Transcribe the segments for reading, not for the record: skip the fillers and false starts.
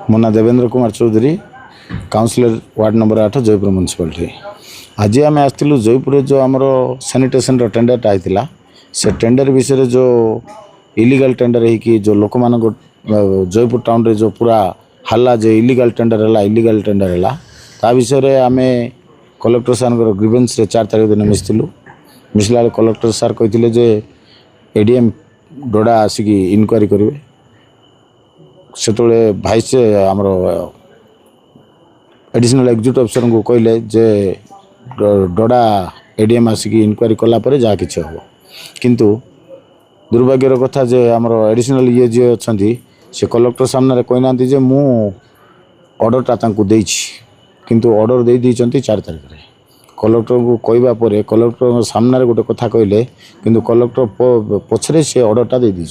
मो ना Devendra Kumar Chaudhary, councillor ward number 8 Jaipur municipality. आज आम आसलु जयपुर जो आमर सानिटेशन टेंडरटा होता से टेंडर विषय जो इलीगल टेंडर है जो लोक मान जयपुर टाउन रे जो पूरा हल्ला जो इलीगल टेंडर है ता विषय आम कलेक्टर सार ग्रीवेंस 4 तारीख दिन मिसलु मिसला कलेक्टर सार कहते एडीएम डोडा आसिक इनक्वारी करेंगे से भाइस आमर एडिशनल एग्जीक्यूटिव अफिसर को कहले जे डोडा एडीएम आसिक इनक्वारी कलापर जहाँ कि हम किंतु दुर्भाग्यर कथा जे आमर एडिशनल ये जी अच्छा से कलेक्टर सामने कहना जे मु ऑर्डरटा किंतु ऑर्डर दे दी 4 तारीख में कलेक्टर को कहवा पर कलेक्टर सामने गोटे कथा कहले किंतु कलेक्टर पछरे से ऑर्डरटा दे दी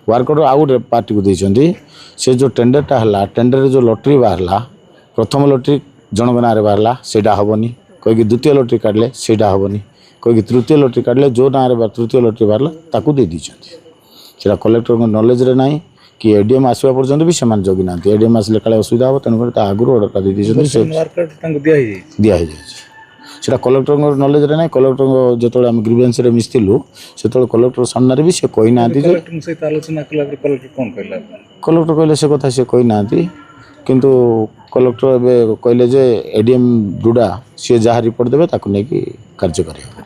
वार्कआउट आउ गोटे पार्टी को देते से जो टेंडरटा है टेंडर जो लॉटरी बाहरला प्रथम लॉटरी जनक ना बाहरला सेटा हेनी कहीं द्वितीय लॉटरी काढ़ले सेटा हेनी कहीं तृतीय लॉटरी काढ़ले जो ना तृतीय लॉटरी बाहरला ताकू दे दी से कलेक्टर नॉलेज रे नहीं कि एडीएम आसवा पर्यंत भी से जगी ना एडीएम आसले काले असुविधा हम तेणुक आगुरी ऑर्डरटा दे दी से कलेक्टर नॉलेज रे ना कलेक्टर जो आम ग्रीवेंस रे मिसलु से कलेक्टर सामने भी से कहना कलेक्टर कहले से कथा से कहना किंतु कलेक्टर कहले जे एडीएम डुडा सी जहाँ रिपोर्ट देवे ताकू नहीं कार्य करें।